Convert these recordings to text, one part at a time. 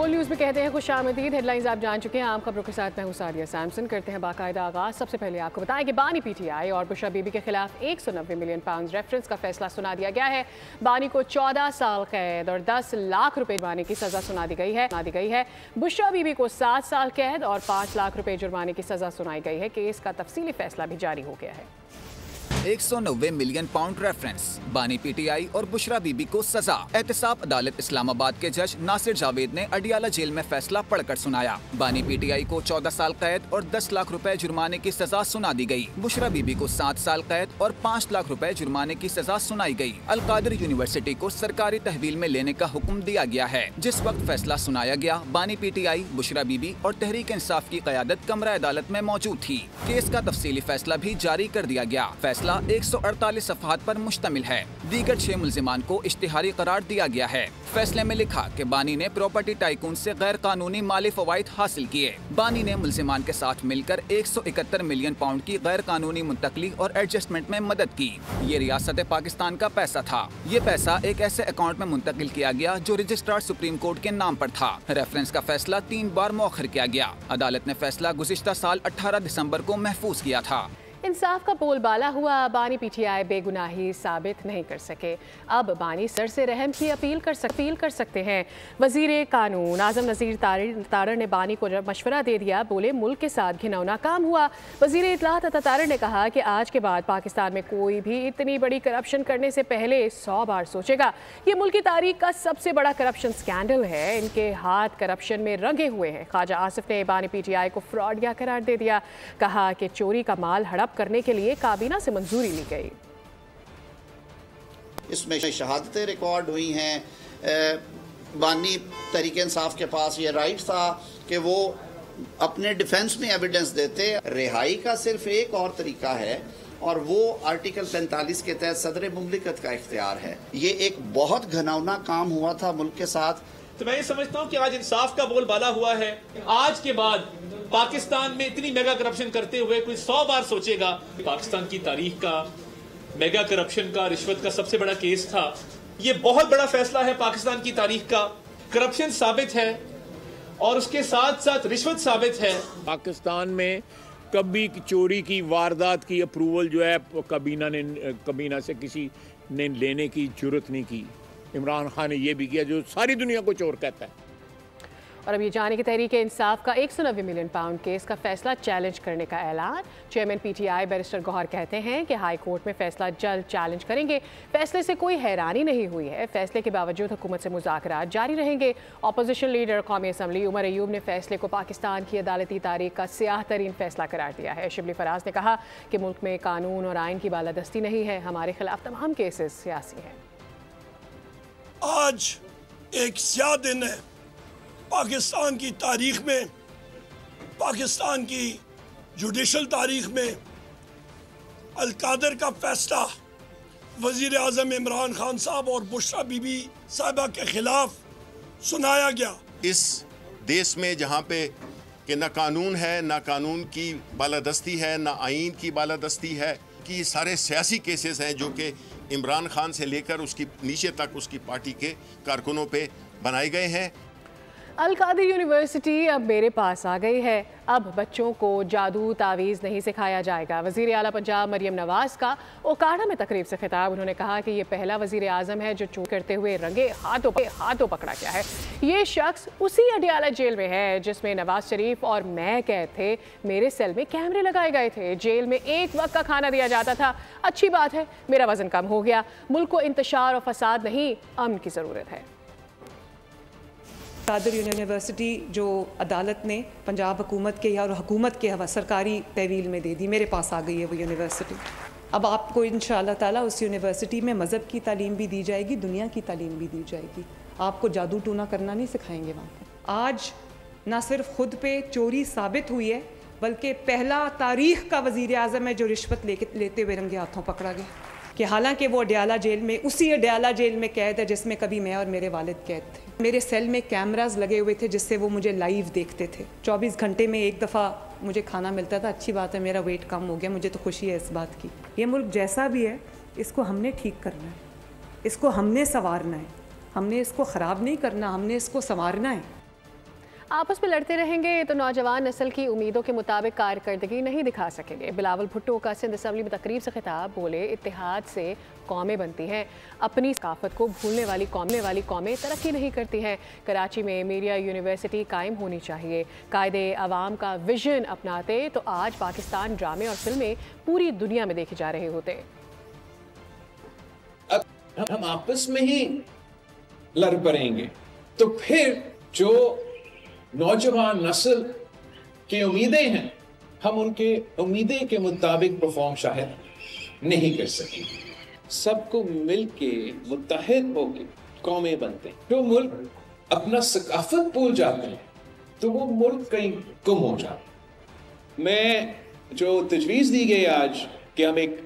बोल न्यूज़ में कहते हैं खुशामदीद। हेडलाइंस आप जान चुके हैं। आम खबरों के साथ मैं हूं सादिया सैमसन। करते हैं बाकायदा आगाज़। सबसे पहले आपको बताएं कि बानी पीटीआई और बुशरा बीबी के खिलाफ 190 मिलियन पाउंड रेफरेंस का फैसला सुना दिया गया है। बानी को 14 साल कैद और 10 लाख रुपए जुर्माने की सजा सुना दी गई है। बुशरा बीबी को 7 साल कैद और 5 लाख रुपए जुर्माने की सजा सुनाई गई है। केस का तफसीली फैसला भी जारी हो गया है। 190 मिलियन पाउंड रेफरेंस, बानी पीटीआई और बुशरा बीबी को सजा। एहतसाब अदालत इस्लामाबाद के जज नासिर जावेद ने अडियाला जेल में फैसला पढ़कर सुनाया। बानी पीटीआई को 14 साल कैद और 10 लाख रुपए जुर्माने की सजा सुना दी गई। बुशरा बीबी को 7 साल कैद और 5 लाख रुपए जुर्माने की सजा सुनाई गई। अल-कादिर यूनिवर्सिटी को सरकारी तहवील में लेने का हुक्म दिया गया है। जिस वक्त फैसला सुनाया गया, बानी पीटीआई, बुशरा बीबी और तहरीक इंसाफ की क़यादत कमरा अदालत में मौजूद थी। केस का तफसीली फैसला भी जारी कर दिया गया। फैसला 148 सफ़हात पर मुश्तमिल है। दीगर 6 मुल्जिमान को इश्तिहारी करार दिया गया है। फैसले में लिखा कि बानी ने प्रॉपर्टी टाइकून से गैर कानूनी माली फवाइद हासिल किए। बानी ने मुल्जिमान के साथ मिलकर 171 मिलियन पाउंड की गैर कानूनी मुंतकली और एडजस्टमेंट में मदद की। ये रियासत पाकिस्तान का पैसा था। ये पैसा एक ऐसे अकाउंट में मुंतकिल किया गया जो रजिस्ट्रार सुप्रीम कोर्ट के नाम पर था। रेफरेंस का फैसला 3 बार मौखर किया गया। अदालत ने फैसला गुज़िश्ता साल 18 दिसंबर को महफूज किया था। इंसाफ का बोलबाला हुआ। बानी पीटीआई बेगुनाही साबित नहीं कर सके। अब बानी सर से रहम की अपील कर सकते हैं। वजीर कानून आजम नज़ीर तारड़ ने बानी को मशवरा दे दिया। बोले मुल्क के साथ घिनौना काम हुआ। वजीर इत्तलात अता तारड़ ने कहा कि आज के बाद पाकिस्तान में कोई भी इतनी बड़ी करप्शन करने से पहले 100 बार सोचेगा। ये मुल्क की तारीख का सबसे बड़ा करप्शन स्कैंडल है। इनके हाथ करप्शन में रंगे हुए हैं। ख्वाजा आसिफ ने बानी पीटीआई को फ्रॉडिया करार दे दिया। कहा कि चोरी का माल हड़प करने के लिए काबीना से मंजूरी ली गई। इसमें शहादतें रिकॉर्ड हुई हैं। बानी तहरीक इंसाफ के पास ये राइट था कि वो अपने डिफेंस में एविडेंस देते। रिहाई का सिर्फ एक और तरीका है और वो आर्टिकल 45 के तहत सदर मुमलिकत का इख्तियार है। ये एक बहुत घिनौना काम हुआ था मुल्क के साथ। तो मैं ये समझता हूँ कि आज इंसाफ का बोलबाला हुआ है। आज के बाद पाकिस्तान में इतनी मेगा करप्शन करते हुए कोई 100 बार सोचेगा। पाकिस्तान की तारीख का मेगा करप्शन का, रिश्वत का सबसे बड़ा केस था। ये बहुत बड़ा फैसला है पाकिस्तान की तारीख का। करप्शन साबित है और उसके साथ साथ रिश्वत साबित है। पाकिस्तान में कभी चोरी की वारदात की अप्रूवल जो है कबीना से किसी ने लेने की जरूरत नहीं की। इमरान खान ने यह भी किया जो सारी दुनिया को चोर कहता है। और अब ये जाने की तहरीक इंसाफ का 190 मिलियन पाउंड केस का फैसला चैलेंज करने का ऐलान। चेयरमैन पीटीआई बैरिस्टर गौहर कहते हैं कि हाई कोर्ट में फैसला जल्द चैलेंज करेंगे। फैसले से कोई हैरानी नहीं हुई है। फैसले के बावजूद हुकूमत से मुज़ाकरात जारी रहेंगे। अपोजिशन लीडर कौमी असम्बली उमर अयूब ने फैसले को पाकिस्तान की अदालती तारीख का स्याह तरीन फैसला करार दिया है। शिबली फराज ने कहा कि मुल्क में कानून और आइन की बालादस्ती नहीं है। हमारे खिलाफ तमाम केसेस सियासी हैं। आज एक स्याह दिन है पाकिस्तान की तारीख में, पाकिस्तान की जुडिशल तारीख में। अल-कादिर का फैसला वजीर आज़म इमरान खान साहब और बुशरा बीबी साहिबा के खिलाफ सुनाया गया। इस देश में जहाँ पे कि ना कानून है, ना कानून की बालादस्ती है, ना आइन की बालादस्ती है, कि सारे सियासी केसेस हैं जो कि इमरान खान से लेकर उसकी नीचे तक उसकी पार्टी के कारकुनों पे बनाए गए हैं। अल-कादिर यूनिवर्सिटी अब मेरे पास आ गई है। अब बच्चों को जादू तावीज़ नहीं सिखाया जाएगा। वज़ीर आला पंजाब मरियम नवाज़ का ओकाड़ा में तकरीब से खिताब। उन्होंने कहा कि ये पहला वज़ीर आज़म है जो चोरी करते हुए रंगे हाथों पकड़ा गया है। ये शख्स उसी अडियाला जेल में है जिसमें नवाज शरीफ और मैं कैद थे। मेरे सेल में कैमरे लगाए गए थे। जेल में एक वक्त का खाना दिया जाता था। अच्छी बात है, मेरा वज़न कम हो गया। मुल्क को इंतशार और फसाद नहीं, अमन की ज़रूरत है। कादिर यूनिवर्सिटी जो अदालत ने पंजाब हुकूमत के और हुकूमत के सरकारी तहवील में दे दी, मेरे पास आ गई है वो यूनिवर्सिटी। अब आपको इंशाअल्लाह ताला उस यूनिवर्सिटी में मज़हब की तालीम भी दी जाएगी, दुनिया की तालीम भी दी जाएगी। आपको जादू टूना करना नहीं सिखाएंगे वहाँ पर। आज ना सिर्फ खुद पे चोरी साबित हुई है बल्कि पहला तारीख का वज़ीर आज़म है जो रिश्वत लेते हुए रंगे हाथों पकड़ा गया। कि हालांकि वो अडियाला जेल में, उसी अडियाला जेल में कैद है जिसमें कभी मैं और मेरे वालिद कैद थे। मेरे सेल में कैमरास लगे हुए थे जिससे वो मुझे लाइव देखते थे। 24 घंटे में एक दफ़ा मुझे खाना मिलता था। अच्छी बात है, मेरा वेट कम हो गया, मुझे तो खुशी है इस बात की। ये मुल्क जैसा भी है इसको हमने ठीक करना है, इसको हमने संवारना है। हमने इसको ख़राब नहीं करना, हमने इसको संवारना है। आपस में लड़ते रहेंगे तो नौजवान नस्ल की उम्मीदों के मुताबिक कारकर्दगी नहीं दिखा सकेंगे। बिलावल भुट्टो का सिंध असम्बली में तकरीब से खिताब, बोले इत्तेहाद से कौमें बनती हैं, अपनी सकाफत को भूलने वाली कौमें तरक्की नहीं करती हैं। कराची में मीडिया यूनिवर्सिटी कायम होनी चाहिए। कायदे अवाम का विजन अपनाते तो आज पाकिस्तान ड्रामे और फिल्में पूरी दुनिया में देखे जा रहे होते। अब हम आपस में ही लड़ पड़ेंगे तो फिर जो नौजवान नस्ल की उम्मीदें हैं, हम उनके उम्मीदें के मुताबिक परफॉर्म शायद नहीं कर सकेंगे। सबको मिलके मुत्तहिद होके कौमें बनते हैं। जो मुल्क अपना सकाफत भूल जाते हैं तो वो मुल्क कहीं गुम हो जाता। मैं जो तजवीज़ दी गई आज कि हम एक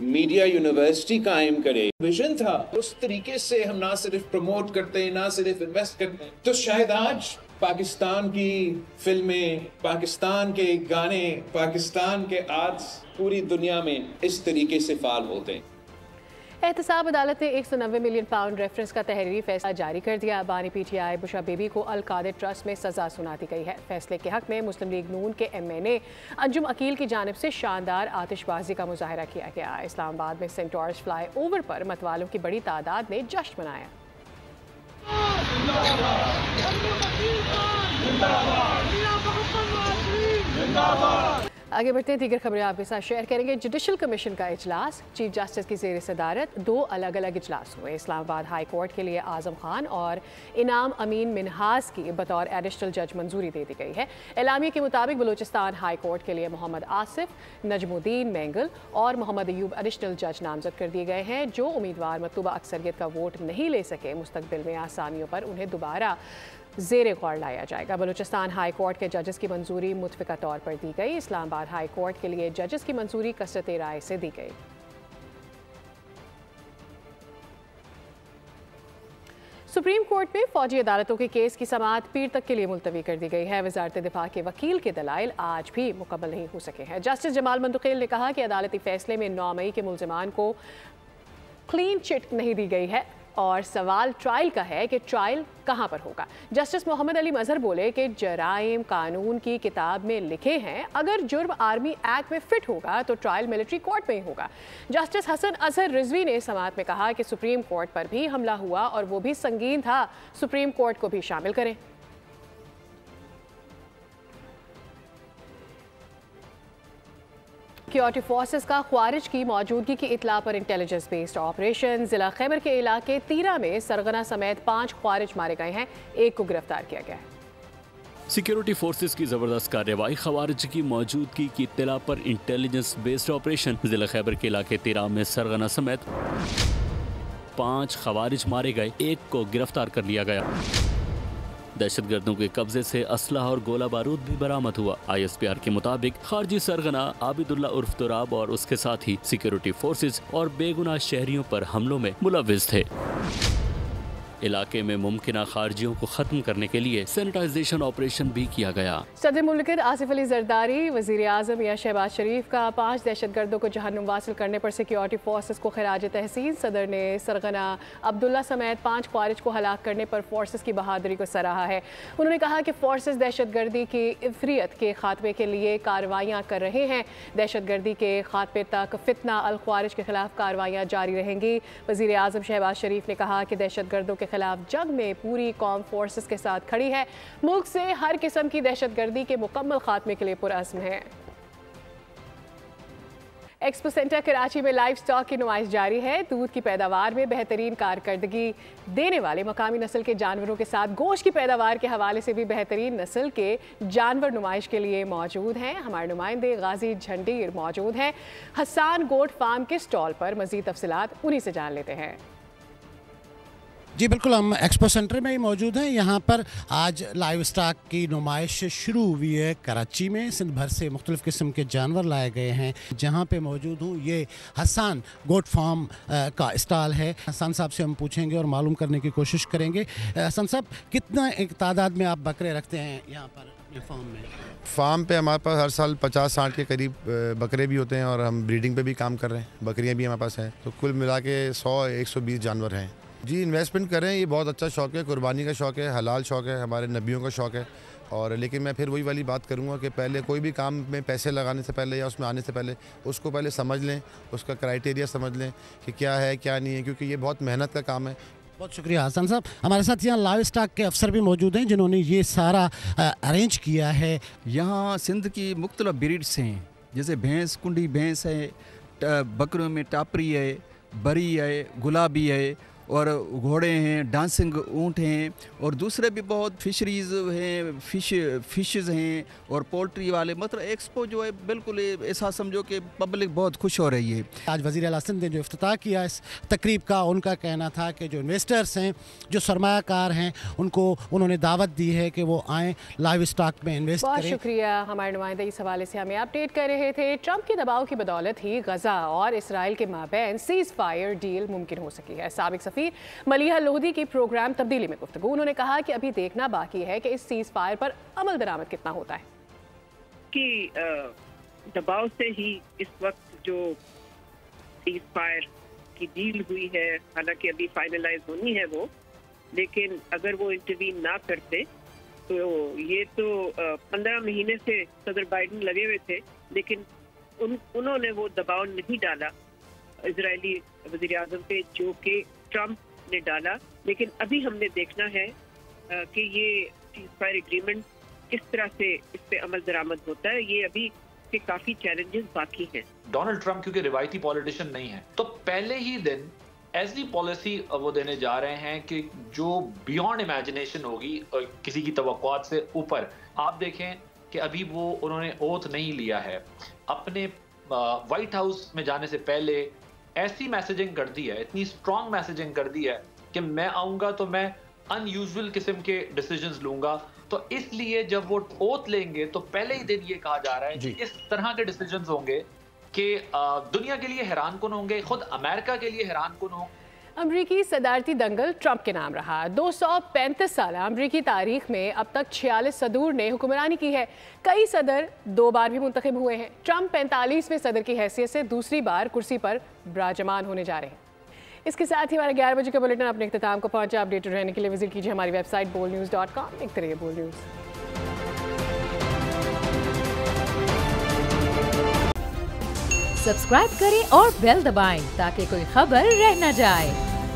मीडिया यूनिवर्सिटी कायम करे, विजन था, उस तरीके से हम ना सिर्फ प्रमोट करते हैं, ना सिर्फ इन्वेस्ट करते हैं, तो शायद आज पाकिस्तान की फिल्में, पाकिस्तान के गाने, पाकिस्तान के आर्ट्स पूरी दुनिया में इस तरीके से फाल होते हैं। एहतसाब अदालत ने 190 मिलियन पाउंड रेफरेंस का तहरीरी फैसला जारी कर दिया। बानी PTI बुशरा बीबी को अल कादिर ट्रस्ट में सजा सुना दी गई है। फैसले के हक में मुस्लिम लीग नून के MNA अंजुम अकील की जानिब से शानदार आतिशबाजी का मुजाहरा किया गया। इस्लामाबाद में सेंट जॉर्ज फ्लाई ओवर पर मतवालों की बड़ी तादाद ने जश्न मनाया। आगे बढ़ते हैं, दीगर खबरें आपके साथ शेयर करेंगे। जुडिशल कमीशन का इजलास, चीफ जस्टिस की ज़ेर सदारत 2 अलग अलग इजलास हुए। इस्लामाबाद हाई कोर्ट के लिए आज़म खान और इनाम अमीन मिनहास की बतौर एडिशनल जज मंजूरी दे दी गई है। एलामिया के मुताबिक बलूचिस्तान हाई कोर्ट के लिए मोहम्मद आसिफ, नजमुद्दीन मेंगल और मोहम्मद अयूब एडिशनल जज नामजद कर दिए गए हैं। जो उम्मीदवार मतलूबा अक्सरियत का वोट नहीं ले सके, मुस्तकबिल में आसामियों पर उन्हें दोबारा ज़ेर गौर लाया जाएगा। बलूचिस्तान हाई कोर्ट के जजेस की मंजूरी मुतफ़िका तौर पर दी गई। इस्लामाबाद हाई कोर्ट के लिए जजेस की मंजूरी कसरत राय से दी गई। सुप्रीम कोर्ट में फौजी अदालतों के केस की समाअत पीर तक के लिए मुलतवी कर दी गई है। वज़ारत दिफा के वकील के दलाइल आज भी मुकम्मल नहीं हो सके हैं। जस्टिस जमाल मंतुकील ने कहा कि अदालती फैसले में 9 मई के मुल्ज़िमान को क्लीन चिट नहीं दी गई है और सवाल ट्रायल का है कि ट्रायल कहां पर होगा। जस्टिस मोहम्मद अली मजहर बोले कि जराइम कानून की किताब में लिखे हैं, अगर जुर्म आर्मी एक्ट में फिट होगा तो ट्रायल मिलिट्री कोर्ट में ही होगा। जस्टिस हसन अजहर रिजवी ने समाअत में कहा कि सुप्रीम कोर्ट पर भी हमला हुआ और वो भी संगीन था, सुप्रीम कोर्ट को भी शामिल करें। सिक्योरिटी फोर्सेस का ख्वारिज की मौजूदगी की इतला पर इंटेलिजेंस बेस्ड ऑपरेशन। जिला खैबर के इलाके तीरा में सरगना समेत 5 ख्वारिज मारे गए हैं, 1 को गिरफ्तार किया गया है। सिक्योरिटी फोर्सेस की जबरदस्त कार्रवाई, ख्वारिज की मौजूदगी की इत्तला पर इंटेलिजेंस बेस्ड ऑपरेशन। जिला खैबर के इलाके तीरा में सरगना समेत 5 ख्वारिज मारे गए, 1 को गिरफ्तार कर लिया गया। दहशतगर्दों के कब्जे से असलहा और गोला बारूद भी बरामद हुआ। ISPR के मुताबिक खारजी सरगना आबिदुल्ला उर्फ तुराब और उसके साथ ही सिक्योरिटी फोर्सेस और बेगुनाह शहरियों पर हमलों में मुलव्विस थे। इलाके में मुमकिन खारजियों को खत्म करने के लिए सैनिटाइजेशन ऑपरेशन भी किया गया। सदर मुमलिकत आसिफ अली जरदारी, वज़ीर आज़म या शहबाज शरीफ का 5 दहशतगर्दों को जहन्नुम वासिल करने पर सिक्योरिटी फोर्सेस को खिराज तहसीन। सदर ने सरगना अब्दुल्ला समेत 5 ख्वारिज को हलाक करने पर फोर्सेस की बहादुरी को सराहा है। उन्होंने कहा कि फोर्सेस दहशतगर्दी की इफरियत के खात्मे के लिए कार्रवाइयाँ कर रहे हैं। दहशतगर्दी के खात्मे तक फितना अल ख्वारिज के खिलाफ कार्रवाइयाँ जारी रहेंगी। वज़ीर आज़म शहबाज शरीफ ने कहा कि दहशतगर्दों के खिलाफ जंग में पूरी कौम फोर्सेस के साथ खड़ी है, मुल्क से हर किस्म की दहशतगर्दी के मुकम्मल खात्मे के लिए पुरअज़्म है। एक्सपो सेंटर कराची में लाइव स्टॉक की नुमाइश जारी है। दूध की पैदावार में बेहतरीन कारकर्दगी देने वाले मकामी नस्ल के जानवरों के साथ गोश्त की पैदावार के हवाले से भी बेहतरीन नस्ल के जानवर नुमाइश के लिए मौजूद हैं। हमारे नुमाइंदे गाजी झंडीर मौजूद हैं हसान गोट फार्म के स्टॉल पर। मज़ीद तफसीलात उन्हीं से जान लेते हैं। जी बिल्कुल, हम एक्सपो सेंटर में ही मौजूद हैं। यहाँ पर आज लाइव स्टॉक की नुमाइश शुरू हुई है कराची में। सिंध भर से मुख्तलिफ़ किस्म के जानवर लाए गए हैं। जहाँ पे मौजूद हूँ ये हसान गोट फार्म का स्टॉल है। हसान साहब से हम पूछेंगे और मालूम करने की कोशिश करेंगे। हसान साहब, कितना एक तादाद में आप बकरे रखते हैं यहाँ पर अपने फार्म में? फार्म पे हमारे पास हर साल 50-60 के करीब बकरे भी होते हैं और हम ब्रीडिंग पे भी काम कर रहे हैं। बकरियाँ भी हमारे पास हैं, तो कुल मिला के 100-120 जानवर हैं। जी, इन्वेस्टमेंट कर रहे हैं, ये बहुत अच्छा शौक़ है। कुर्बानी का शौक़ है, हलाल शौक़ है, हमारे नबियों का शौक़ है। और लेकिन मैं फिर वही वाली बात करूँगा कि पहले कोई भी काम में पैसे लगाने से पहले या उसमें आने से पहले उसको पहले समझ लें, उसका क्राइटेरिया समझ लें कि क्या है क्या नहीं है, क्योंकि ये बहुत मेहनत का काम है। बहुत शुक्रिया हसन साहब। हमारे साथ यहाँ लाइव स्टॉक के अफसर भी मौजूद हैं जिन्होंने ये सारा अरेंज किया है। यहाँ सिंध की मुख्तलिफ ब्रीड्स हैं, जैसे भैंस, कुंडी भैंस है, बकरियों में टापरी है, बरी है, गुलाबी है, और घोड़े हैं, डांसिंग ऊँट हैं, और दूसरे भी बहुत फिशरीज़ हैं, फिशेज़ हैं, और पोल्ट्री वाले। मतलब एक्सपो जो है बिल्कुल ऐसा समझो कि पब्लिक बहुत खुश हो रही है। आज वज़ीर आला सिंध ने जो इफ्तिताह किया इस तकरीब का, उनका कहना था कि जो इन्वेस्टर्स हैं, जो सरमायाकार हैं, उनको उन्होंने दावत दी है कि वो आएँ लाइव स्टॉक में इन्वेस्ट करें। बहुत शुक्रिया। हमारे नुमाइंदा इस हवाले से हमें अपडेट कर रहे थे। ट्रंप के दबाव की बदौलत ही गजा और इसराइल के माबैन सीज़ फायर डील मुमकिन हो सकी है। साबिक सफ़ीर मलिहा लोहदी की प्रोग्राम तब्दीली में गुफ्तगू। उन्होंने कहा कि अभी देखना बाकी है कि इस सीज़ फायर पर अमल दरामद कितना होता है। कि दबाव से ही इस वक्त जो सीज़ फायर की डील हुई है, हालांकि अभी फाइनलाइज होनी है वो, लेकिन अगर वो इंटरवीन ना करते तो ये तो 15 महीने से सदर बाइडन लगे हुए थे, लेकिन उन्होंने वो दबाव नहीं डाला इजरायली वज़ीर आज़म पे जो कि ट्रंप ने डाला। लेकिन अभी हमने देखना है कि ये सीज़ फायर एग्रीमेंट किस तरह से इस पे अमल दरामद होता है। ये अभी के काफी चैलेंजेस बाकी हैं। डोनाल्ड ट्रंप क्योंकि रिवायती पॉलिटिशियन नहीं है, तो पहले ही दिन ऐसी पॉलिसी वो देने जा रहे हैं कि जो बियॉन्ड इमेजिनेशन होगी, किसी की तवक्कुआत से ऊपर। आप देखें कि अभी वो उन्होंने ओथ नहीं लिया है, अपने व्हाइट हाउस में जाने से पहले ऐसी मैसेजिंग कर दी है, इतनी स्ट्रॉन्ग मैसेजिंग कर दी है कि मैं आऊंगा तो मैं अनयूजुअल किस्म के डिसीजंस लूंगा। तो इसलिए जब वो ओथ लेंगे तो पहले ही दिन ये कहा जा रहा है कि इस तरह के डिसीजंस होंगे कि दुनिया के लिए हैरानकुन होंगे, खुद अमेरिका के लिए हैरानकुन होंगे। अमरीकी सदारती दंगल ट्रंप के नाम रहा। 235 साल अमरीकी तारीख में अब तक 46 सदूर ने हुक्मरानी की है। कई सदर 2 बार भी मुंतखब हुए हैं। ट्रंप 45वें सदर की हैसियत से दूसरी बार कुर्सी पर विराजमान होने जा रहे हैं। इसके साथ ही हमारा 11 बजे का बुलेटिन अपने इख्तिताम को पहुंचा। अपडेटेड रहने के लिए विजिट कीजिए हमारी वेबसाइट bolnews.com। देखते रहिए बोल न्यूज़। सब्सक्राइब करें और बेल दबाएं ताकि कोई खबर रह न जाए।